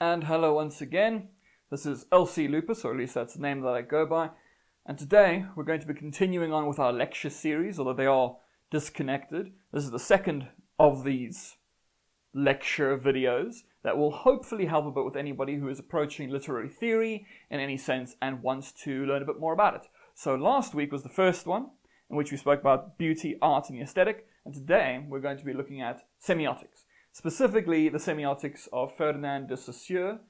And hello once again. This is LC Lupus, or at least that's the name that I go by. And today we're going to be continuing on with our lecture series, although they are disconnected. This is the second of these lecture videos that will hopefully help a bit with anybody who is approaching literary theory in any sense and wants to learn a bit more about it. So last week was the first one, in which we spoke about beauty, art, and the aesthetic. And today we're going to be looking at semiotics. Specifically, the semiotics of Ferdinand de Saussure,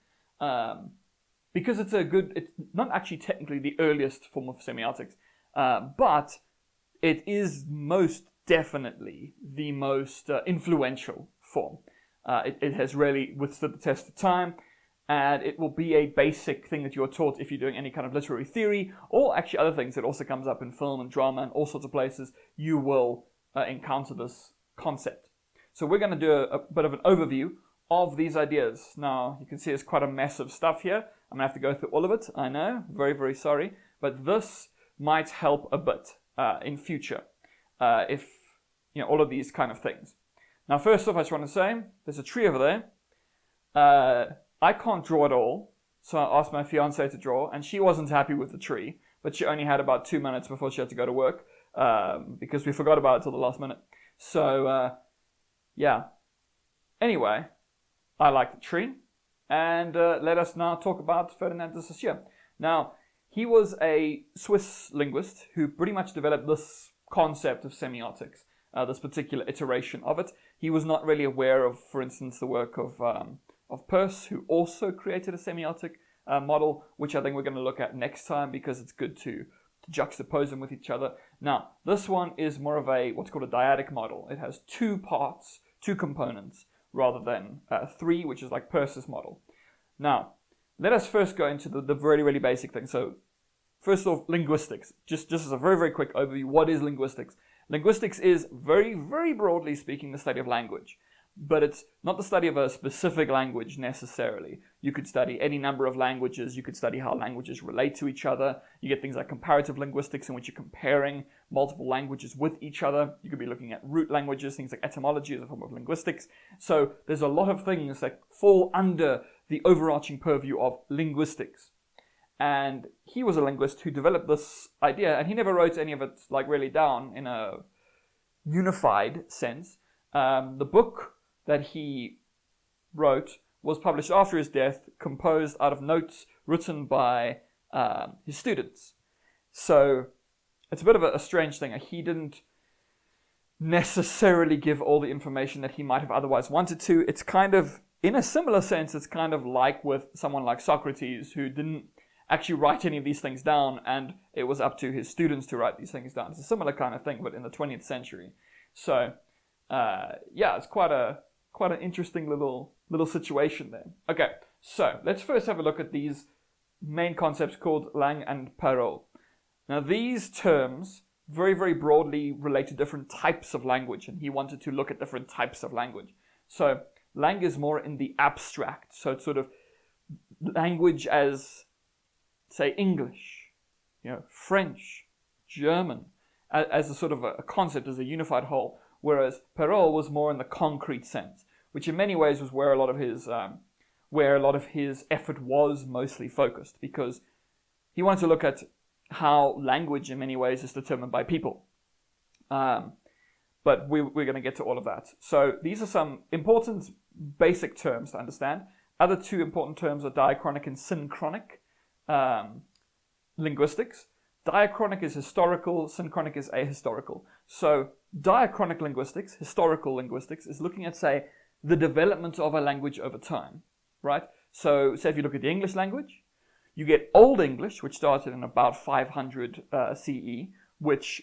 because it's not actually technically the earliest form of semiotics, but it is most definitely the most influential form. It has really withstood the test of time, and it will be a basic thing that you're taught if you're doing any kind of literary theory, or actually other things. It also comes up in film and drama and all sorts of places. You will encounter this concept. So we're going to do a bit of an overview of these ideas. Now, you can see it's quite a mess of stuff here. I'm going to have to go through all of it, I know. Very, very sorry. But this might help a bit in future if, all of these kind of things. Now, first off, I just want to say, there's a tree over there. I can't draw at all, so I asked my fiancée to draw, and she wasn't happy with the tree, but she only had about 2 minutes before she had to go to work because we forgot about it till the last minute. So, yeah. Anyway, I like the tree, and let us now talk about Ferdinand de Saussure. Now, he was a Swiss linguist who pretty much developed this concept of semiotics, this particular iteration of it. He was not really aware of, for instance, the work of Peirce, who also created a semiotic model, which I think we're going to look at next time because it's good to juxtapose them with each other. Now, this one is more of what's called a dyadic model. It has two parts, two components, rather than three, which is like Peirce's model. Now, let us first go into the really, really basic thing. So, first off, linguistics. Just as a very, very quick overview, what is linguistics? Linguistics is, very, very broadly speaking, the study of language. But it's not the study of a specific language necessarily. You could study any number of languages. You could study how languages relate to each other. You get things like comparative linguistics, in which you're comparing multiple languages with each other. You could be looking at root languages, things like etymology as a form of linguistics. So there's a lot of things that fall under the overarching purview of linguistics. And he was a linguist who developed this idea, and he never wrote any of it really down in a unified sense. The book that he wrote was published after his death, composed out of notes written by his students. So it's a bit of a strange thing. He didn't necessarily give all the information that he might have otherwise wanted to. It's kind of, in a similar sense, it's kind of like with someone like Socrates, who didn't actually write any of these things down, and it was up to his students to write these things down. It's a similar kind of thing, but in the 20th century. So, it's quite an interesting little situation there. Okay, so let's first have a look at these main concepts called langue and parole. Now, these terms very, very broadly relate to different types of language, and he wanted to look at different types of language. So, langue is more in the abstract, so it's sort of language as, say, English, French, German, as a sort of a concept, as a unified whole. Whereas parole was more in the concrete sense, which in many ways was where a lot of his effort was mostly focused, because he wanted to look at how language in many ways is determined by people. But we're going to get to all of that. So these are some important basic terms to understand. Other two important terms are diachronic and synchronic linguistics. Diachronic is historical, synchronic is ahistorical. So diachronic linguistics, historical linguistics, is looking at, say, the development of a language over time, right? So, say if you look at the English language, you get Old English, which started in about 500 CE, which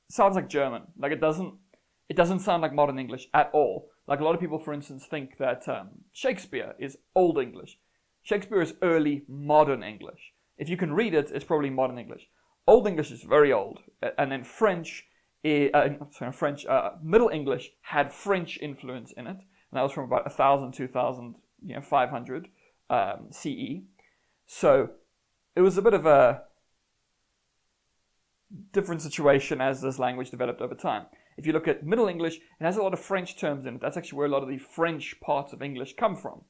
sounds like German. Like it doesn't sound like modern English at all. Like a lot of people, for instance, think that Shakespeare is Old English. Shakespeare is early modern English. If you can read it, it's probably modern English. Old English is very old, and then Middle English had French influence in it, and that was from about 1000 to 2500 CE. So it was a bit of a different situation as this language developed over time. If you look at Middle English, it has a lot of French terms in it. That's actually where a lot of the French parts of English come from.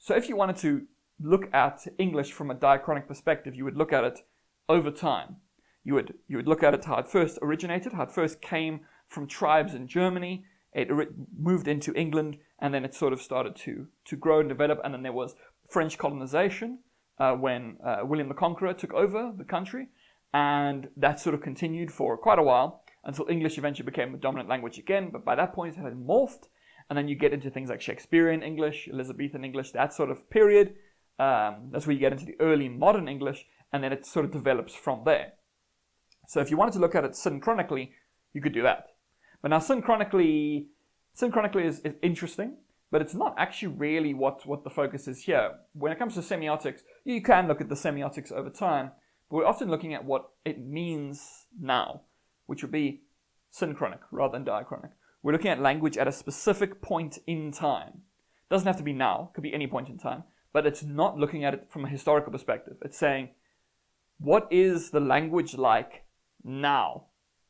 So if you wanted to look at English from a diachronic perspective, you would look at it over time. You would look at it how it first originated, how it first came from tribes in Germany. It moved into England, and then it sort of started to grow and develop. And then there was French colonization when William the Conqueror took over the country, and that sort of continued for quite a while until English eventually became the dominant language again. But by that point, it had morphed, and then you get into things like Shakespearean English, Elizabethan English, that sort of period. That's where you get into the early modern English, and then it sort of develops from there. So if you wanted to look at it synchronically, you could do that. But now synchronically is interesting, but it's not actually really what the focus is here. When it comes to semiotics, you can look at the semiotics over time, but we're often looking at what it means now, which would be synchronic rather than diachronic. We're looking at language at a specific point in time. It doesn't have to be now, it could be any point in time, but it's not looking at it from a historical perspective. It's saying, what is the language like now?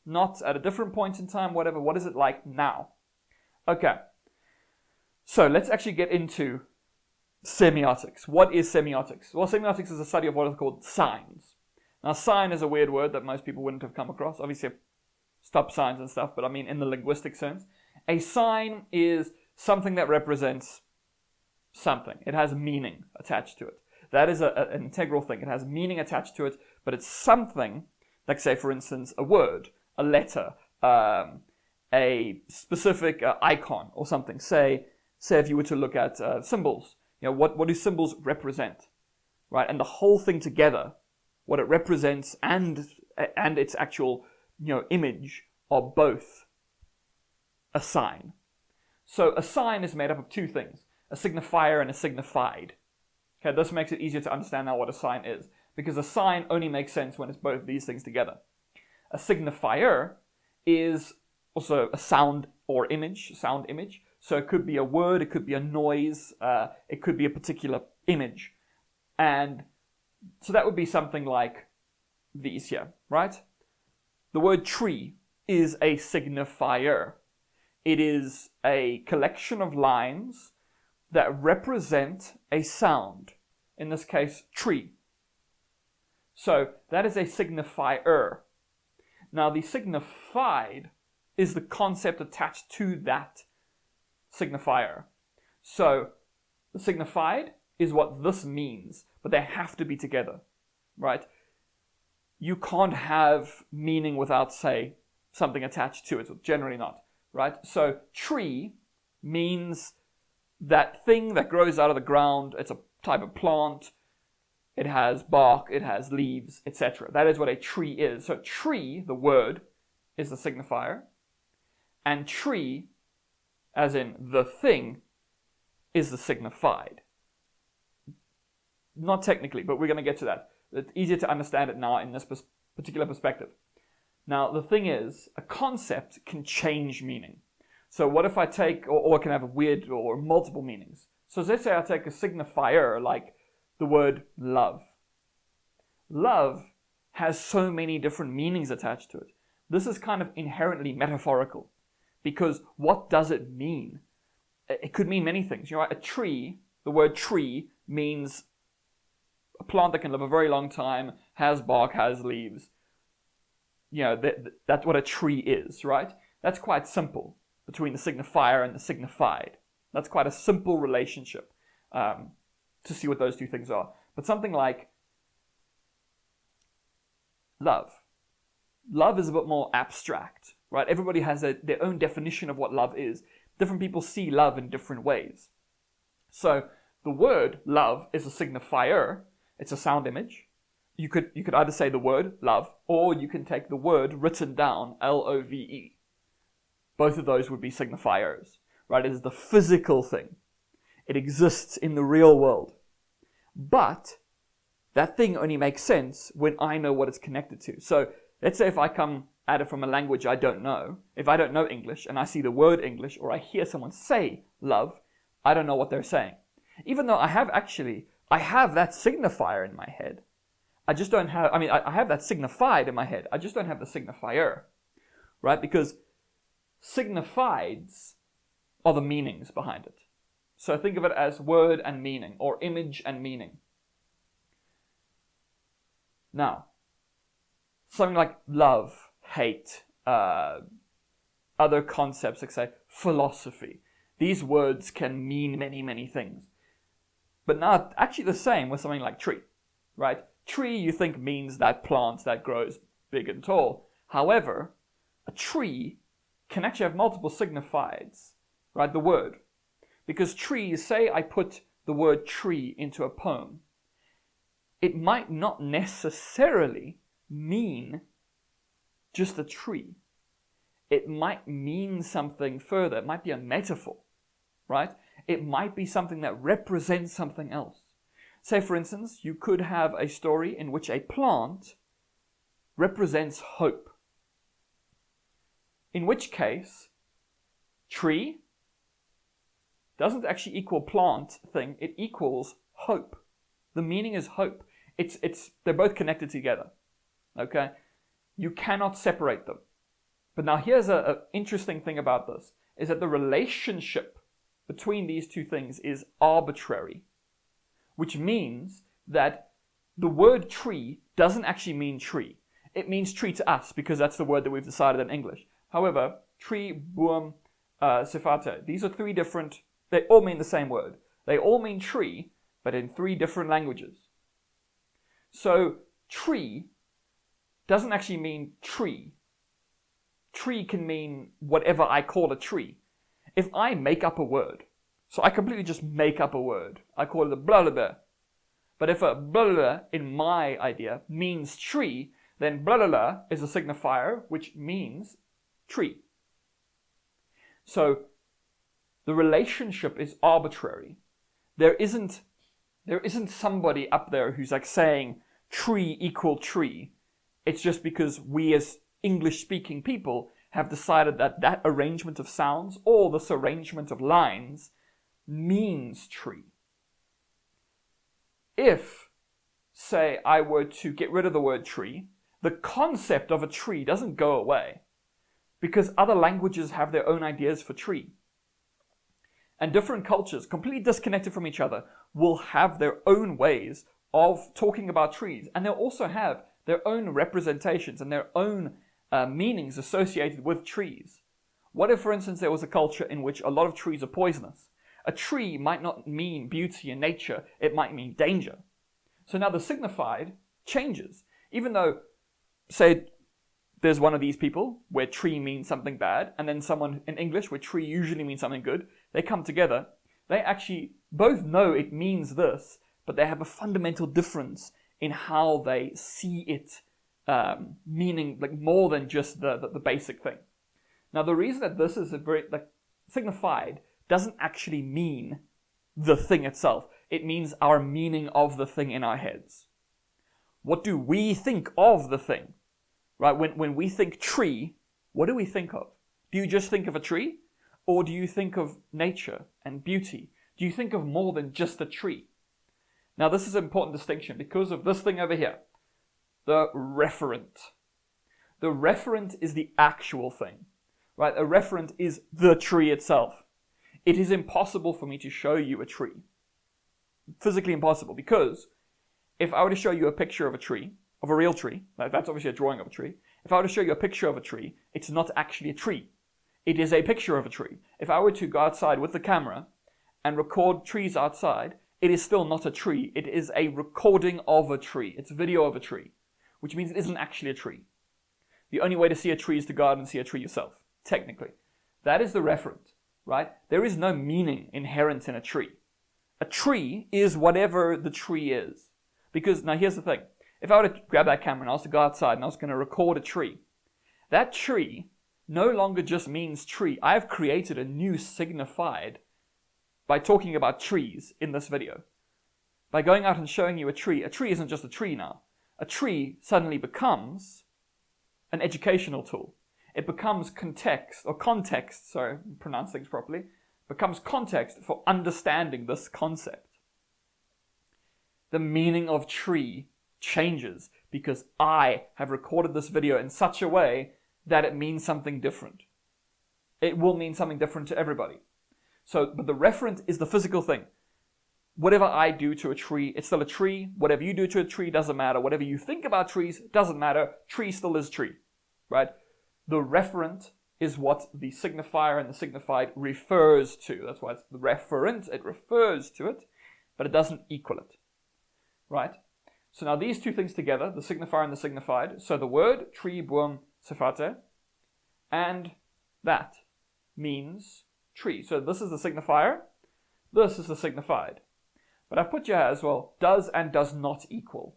Not at a different point in time, whatever. What is it like now? Okay. So let's actually get into semiotics. What is semiotics? Well, semiotics is a study of what are called signs. Now, sign is a weird word that most people wouldn't have come across. Obviously, stop signs and stuff, but I mean in the linguistic sense. A sign is something that represents something. It has meaning attached to it. That is an integral thing. It has meaning attached to it, but it's something, like say, for instance, a word, a letter, a specific icon or something. Say if you were to look at symbols, what do symbols represent, right? And the whole thing together, what it represents and its actual image are both a sign. So a sign is made up of two things: a signifier and a signified. Okay, this makes it easier to understand now what a sign is, because a sign only makes sense when it's both of these things together. A signifier is also a sound image. So it could be a word, it could be a noise, it could be a particular image. And so that would be something like these here, right? The word tree is a signifier. It is a collection of lines that represent a sound. In this case, tree. So that is a signifier. Now the signified is the concept attached to that signifier. So the signified is what this means, but they have to be together, right? You can't have meaning without, say, something attached to it, so generally not, right? So tree means that thing that grows out of the ground. It's a type of plant. It has bark, it has leaves, etc. That is what a tree is. So tree, the word, is the signifier. And tree, as in the thing, is the signified. Not technically, but we're going to get to that. It's easier to understand it now in this particular perspective. Now, the thing is, a concept can change meaning. So what if I take, or it can have a weird or multiple meanings. So let's say I take a signifier like the word love. Love has so many different meanings attached to it. This is kind of inherently metaphorical, because what does it mean? It could mean many things. A tree, the word tree means a plant that can live a very long time, has bark, has leaves. That's what a tree is, right? That's quite simple between the signifier and the signified. That's quite a simple relationship to see what those two things are. But something like love. Love is a bit more abstract, right? Everybody has their own definition of what love is. Different people see love in different ways. So the word love is a signifier. It's a sound image. You could either say the word love, or you can take the word written down, L-O-V-E. Both of those would be signifiers, right? It is the physical thing. It exists in the real world. But that thing only makes sense when I know what it's connected to. So let's say if I come at it from a language I don't know, if I don't know English and I see the word English, or I hear someone say love, I don't know what they're saying. Even though I have that signifier in my head. I have that signified in my head. I just don't have the signifier, right? Because signifieds are the meanings behind it. So think of it as word and meaning, or image and meaning. Now, something like love, hate, other concepts, like say philosophy. These words can mean many, many things. But now, actually the same with something like tree, right? Tree, you think, means that plant that grows big and tall. However, a tree can actually have multiple signifieds, right? The word. Because trees, say I put the word tree into a poem, it might not necessarily mean just a tree. It might mean something further. It might be a metaphor, right? It might be something that represents something else. Say, for instance, you could have a story in which a plant represents hope. In which case, tree doesn't actually equal plant thing, it equals hope. The meaning is hope. They're both connected together. Okay? You cannot separate them. But now here's an interesting thing about this, is that the relationship between these two things is arbitrary, which means that the word tree doesn't actually mean tree. It means tree to us because that's the word that we've decided in English. However, tree, boom, sifate, these are three different, they all mean the same word. They all mean tree, but in three different languages. So tree doesn't actually mean tree. Tree can mean whatever I call a tree. If I make up a word, so I completely just make up a word, I call it a blah blah blah. But if a blah blah blah in my idea means tree, then blah blah blah is a signifier which means tree. So the relationship is arbitrary. There isn't somebody up there who's like saying tree equal tree. It's just because we as English-speaking people have decided that that arrangement of sounds or this arrangement of lines means tree. If, say, I were to get rid of the word tree, the concept of a tree doesn't go away because other languages have their own ideas for tree. And different cultures, completely disconnected from each other, will have their own ways of talking about trees. And they'll also have their own representations and their own meanings associated with trees. What if, for instance, there was a culture in which a lot of trees are poisonous? A tree might not mean beauty and nature, it might mean danger. So now the signified changes. Even though, say, there's one of these people where tree means something bad, and then someone in English where tree usually means something good, they come together, they actually both know it means this, but they have a fundamental difference in how they see it meaning like more than just the basic thing. Now the reason that this is a very like signified doesn't actually mean the thing itself. It means our meaning of the thing in our heads. What do we think of the thing? Right? When we think tree, what do we think of? Do you just think of a tree? Or do you think of nature and beauty? Do you think of more than just a tree? Now this is an important distinction because of this thing over here. The referent. The referent is the actual thing. Right? A referent is the tree itself. It is impossible for me to show you a tree. Physically impossible, because if I were to show you a picture of a tree, of a real tree, like that's obviously a drawing of a tree. If I were to show you a picture of a tree, it's not actually a tree. It is a picture of a tree. If I were to go outside with the camera and record trees outside, it is still not a tree. It is a recording of a tree. It's video of a tree, which means it isn't actually a tree. The only way to see a tree is to go out and see a tree yourself, technically. That is the referent. Right? There is no meaning inherent in a tree. A tree is whatever the tree is. Because, now here's the thing. If I were to grab that camera and I was to go outside and I was going to record a tree, that tree no longer just means tree. I have created a new signified by talking about trees in this video. By going out and showing you a tree isn't just a tree now. A tree suddenly becomes an educational tool. It becomes context, pronounce things properly, becomes context for understanding this concept. The meaning of tree changes because I have recorded this video in such a way that it means something different. It will mean something different to everybody. So, but the referent is the physical thing. Whatever I do to a tree, it's still a tree. Whatever you do to a tree doesn't matter. Whatever you think about trees doesn't matter. Tree still is tree, right? The referent is what the signifier and the signified refers to. That's why it's the referent. It refers to it, but it doesn't equal it, right? So now these two things together, the signifier and the signified, so the word tree, boom, sefate, and that means tree. So this is the signifier, this is the signified. But I've put here as well, does and does not equal.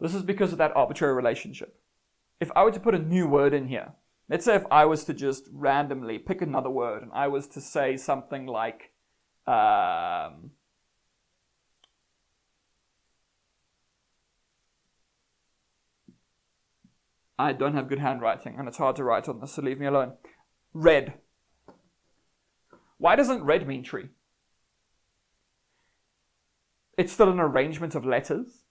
This is because of that arbitrary relationship. If I were to put a new word in here, let's say if I was to just randomly pick another word and I was to say something like, I don't have good handwriting and it's hard to write on this, so leave me alone. Red. Why doesn't red mean tree? It's still an arrangement of letters.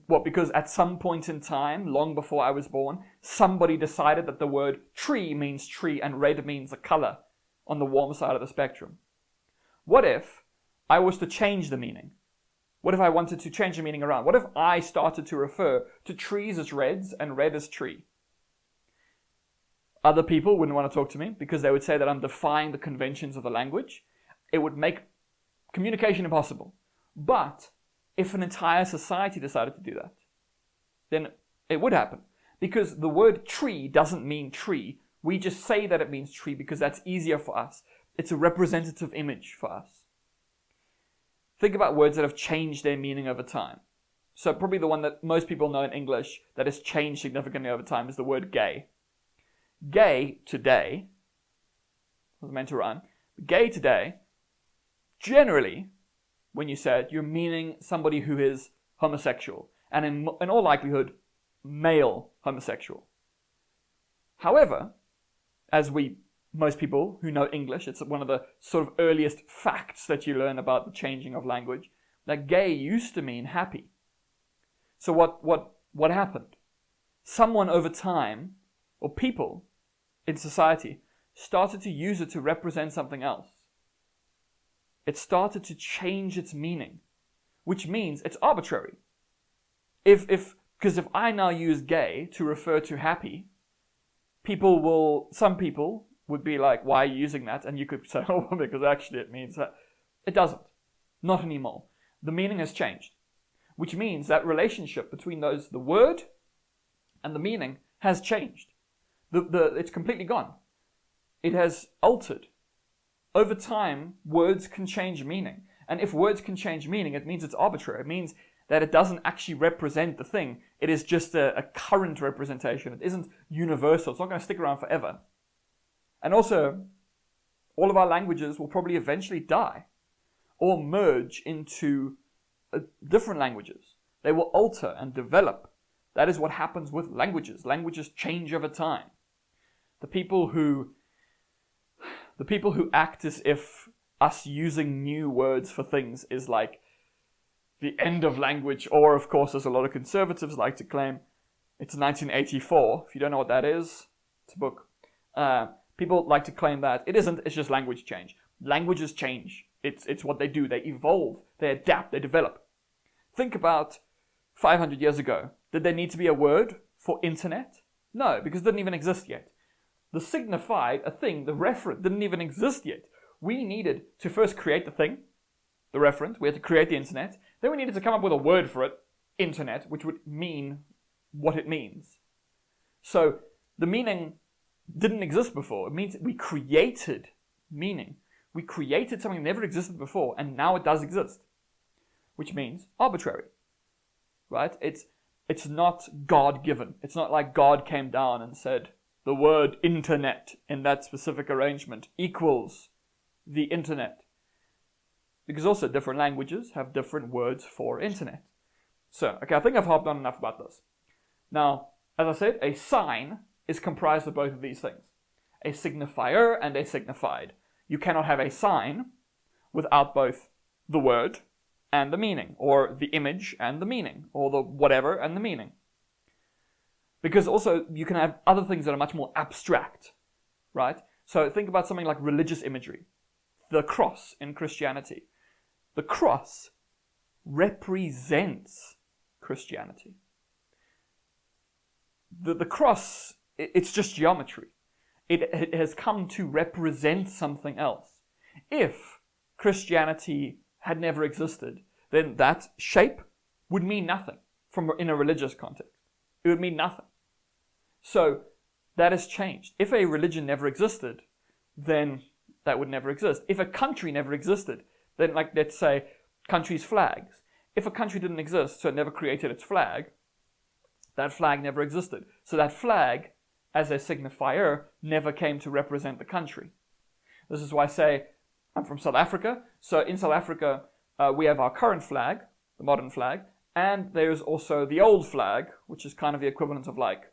What, because at some point in time, long before I was born, somebody decided that the word tree means tree and red means a color on the warm side of the spectrum. What if I was to change the meaning? What if I wanted to change the meaning around? What if I started to refer to trees as reds and red as tree? Other people wouldn't want to talk to me because they would say that I'm defying the conventions of the language. It would make communication impossible. But if an entire society decided to do that, then it would happen. Because the word tree doesn't mean tree. We just say that it means tree because that's easier for us. It's a representative image for us. Think about words that have changed their meaning over time. So probably the one that most people know in English that has changed significantly over time is the word gay. Gay today, I was meant to rhyme, gay today, generally, when you say it, you're meaning somebody who is homosexual, and in all likelihood, male homosexual. However, as most people who know English, it's one of the sort of earliest facts that you learn about the changing of language, that gay used to mean happy. So what happened? Someone over time, or people in society, started to use it to represent something else. It started to change its meaning, which means it's arbitrary. Because if I now use gay to refer to happy, some people would be like, why are you using that? And you could say, oh, because actually it means that. It doesn't. Not anymore. The meaning has changed, which means that relationship between the word and the meaning has changed. It's completely gone. It has altered. Over time, words can change meaning. And if words can change meaning, it means it's arbitrary. It means that it doesn't actually represent the thing. It is just a current representation. It isn't universal. It's not going to stick around forever. And also, all of our languages will probably eventually die or merge into different languages. They will alter and develop. That is what happens with languages. Languages change over time. The people who act as if us using new words for things is like the end of language, or of course, as a lot of conservatives like to claim, it's 1984. If you don't know what that is, it's a book. People like to claim that. It isn't, it's just language change. Languages change. It's what they do. They evolve, they adapt, they develop. Think about 500 years ago. Did there need to be a word for internet? No, because it didn't even exist yet. The signified, a thing, the referent, didn't even exist yet. We needed to first create the thing, the referent. We had to create the internet. Then we needed to come up with a word for it, internet, which would mean what it means. So the meaning didn't exist before. It means we created meaning. We created something that never existed before, and now it does exist, which means arbitrary, right? It's not God-given. It's not like God came down and said, the word internet in that specific arrangement equals the internet. Because also different languages have different words for internet. So, okay, I think I've harped on enough about this. Now, as I said, a sign is comprised of both of these things. A signifier and a signified. You cannot have a sign without both the word and the meaning, or the image and the meaning, or the whatever and the meaning. Because also you can have other things that are much more abstract, right? So think about something like religious imagery. The cross in Christianity. The cross represents Christianity. The cross, it's just geometry. It has come to represent something else. If Christianity had never existed, then that shape would mean nothing in a religious context. It would mean nothing. So that has changed. If a religion never existed, then that would never exist. If a country never existed, then, like, let's say countries' flags. If a country didn't exist, so it never created its flag, that flag never existed. So that flag, as a signifier, never came to represent the country. This is why I say I'm from South Africa. So in South Africa, we have our current flag, the modern flag, and there's also the old flag, which is kind of the equivalent of like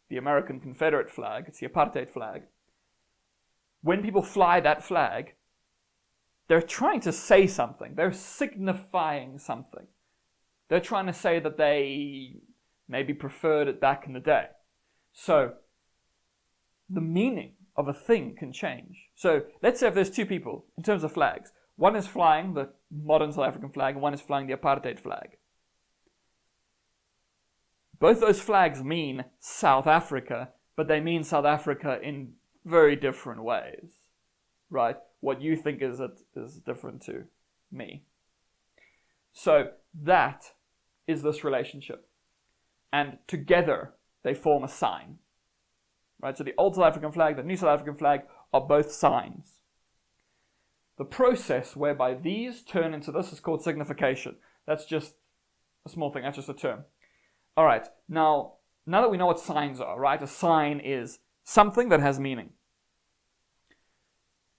the American Confederate flag. It's the apartheid flag. When people fly that flag, they're trying to say something. They're signifying something. They're trying to say that they maybe preferred it back in the day. So the meaning of a thing can change. So let's say if there's two people in terms of flags. One is flying the modern South African flag and one is flying the apartheid flag. Both those flags mean South Africa, but they mean South Africa in very different ways, right? What you think is different to me. So that is this relationship. And together they form a sign, right? So the old South African flag, the new South African flag are both signs. The process whereby these turn into this is called signification. That's just a small thing, that's just a term. All right, now that we know what signs are, right? A sign is something that has meaning.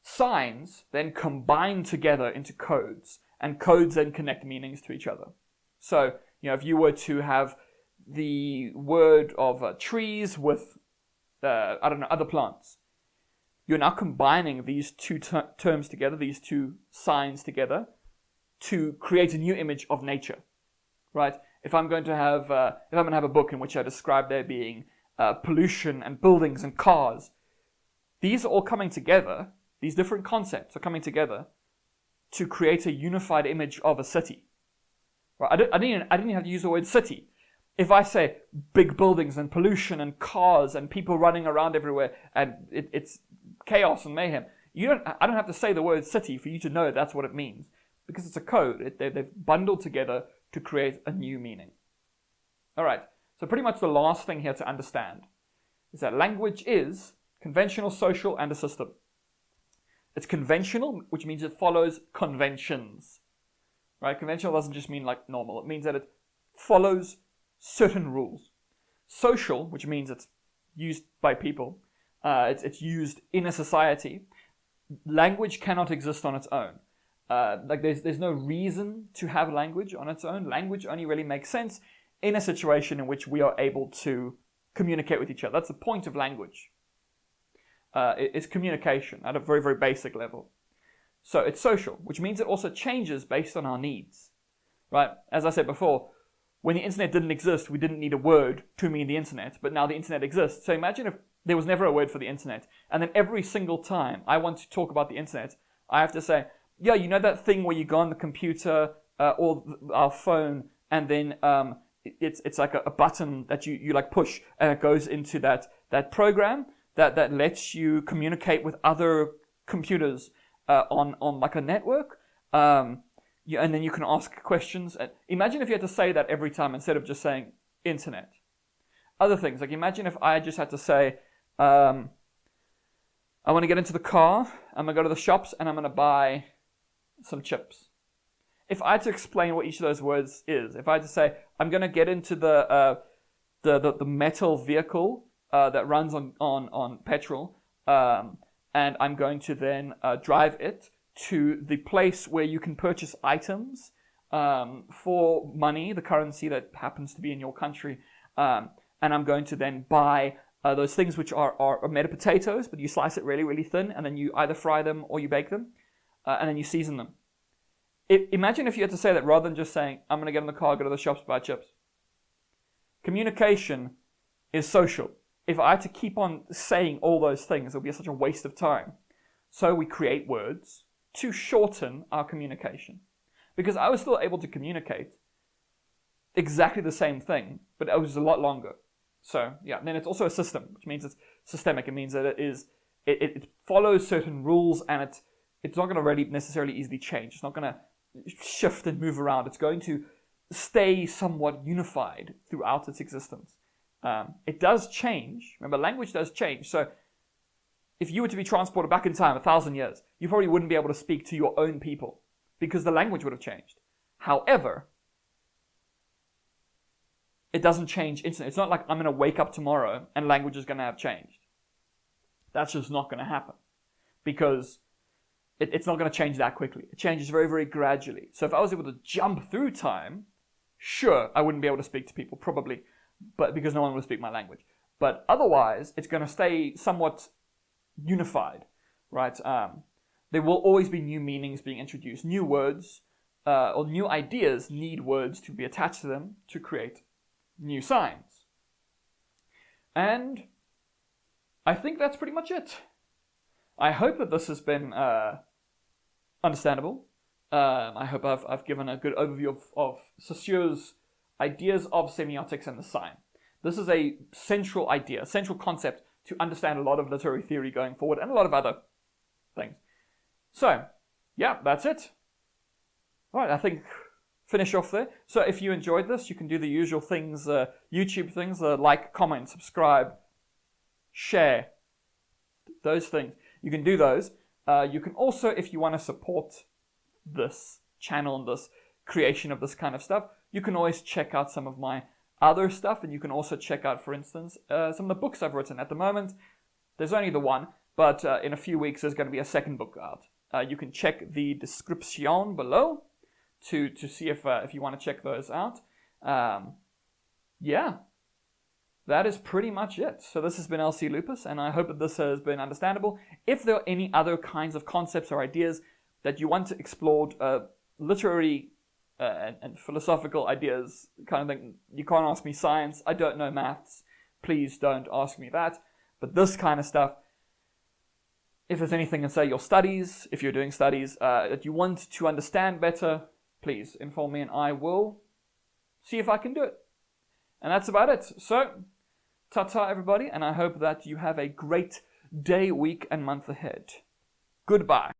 Signs then combine together into codes, and codes then connect meanings to each other. So, if you were to have the word of trees with, other plants, you're now combining these two terms together, these two signs together, to create a new image of nature, right? If I'm going to have a book in which I describe there being pollution and buildings and cars, these are all coming together. These different concepts are coming together to create a unified image of a city. Right? I didn't even have to use the word city. If I say big buildings and pollution and cars and people running around everywhere and it's chaos and mayhem, I don't have to say the word city for you to know that's what it means, because it's a code. They've bundled together to create a new meaning. All right, so pretty much the last thing here to understand is that language is conventional, social, and a system. It's conventional, which means it follows conventions. Right? Conventional doesn't just mean like normal. It means that it follows certain rules. Social, which means it's used by people. It's used in a society. Language cannot exist on its own. There's no reason to have language on its own. Language only really makes sense in a situation in which we are able to communicate with each other. That's the point of language. It's communication at a very, very basic level. So it's social, which means it also changes based on our needs. Right? As I said before, when the internet didn't exist, we didn't need a word to mean the internet, but now the internet exists. So imagine if there was never a word for the internet, and then every single time I want to talk about the internet, I have to say, yeah, you know that thing where you go on the computer or our phone, and then it's like a button that you like push, and it goes into that program that lets you communicate with other computers on like a network, and then you can ask questions. Imagine if you had to say that every time instead of just saying internet. Other things, like imagine if I just had to say, I want to get into the car, I'm going to go to the shops, and I'm going to buy some chips. If I had to explain what each of those words is, if I had to say, I'm going to get into the metal vehicle that runs on petrol, and I'm going to then drive it to the place where you can purchase items for money, the currency that happens to be in your country, and I'm going to then buy those things which are made of potatoes, but you slice it really, really thin, and then you either fry them or you bake them, and then you season them. Imagine if you had to say that rather than just saying, I'm going to get in the car, go to the shops, buy chips. Communication is social. if I had to keep on saying all those things, it would be such a waste of time. So we create words to shorten our communication. Because I was still able to communicate exactly the same thing, but it was a lot longer. So yeah, and then it's also a system, which means it's systemic. It means that it follows certain rules, and it's not going to really necessarily easily change. It's not going to shift and move around. It's going to stay somewhat unified throughout its existence. It does change. Remember, language does change. So if you were to be transported back in time 1,000 years, you probably wouldn't be able to speak to your own people because the language would have changed. However, it doesn't change instantly. It's not like I'm going to wake up tomorrow and language is going to have changed. That's just not going to happen because it's not going to change that quickly. It changes very, very gradually. So if I was able to jump through time, sure, I wouldn't be able to speak to people, probably, but because no one would speak my language. But otherwise, it's going to stay somewhat unified, right? There will always be new meanings being introduced. New words or new ideas need words to be attached to them to create new signs. And I think that's pretty much it. I hope that this has been understandable. I hope I've given a good overview of Saussure's ideas of semiotics and the sign. This is a central idea, a central concept to understand a lot of literary theory going forward and a lot of other things. So, yeah, that's it. All right, I think finish off there. So if you enjoyed this, you can do the usual things, YouTube things, like, comment, subscribe, share, those things. You can do those. You can also, if you want to support this channel and this creation of this kind of stuff, you can always check out some of my other stuff, and you can also check out, for instance, some of the books I've written. At the moment, there's only the one, but in a few weeks there's going to be a second book out. You can check the description below to see if you want to check those out. Yeah, that is pretty much it. So this has been LC Lupus, and I hope that this has been understandable. If there are any other kinds of concepts or ideas that you want to explore, literary and philosophical ideas, kind of thing, you can't ask me science. I don't know maths. Please don't ask me that. But this kind of stuff, if there's anything in, say, your studies, if you're doing studies that you want to understand better, please inform me and I will see if I can do it. And that's about it. So, ta-ta everybody, and I hope that you have a great day, week, and month ahead. Goodbye.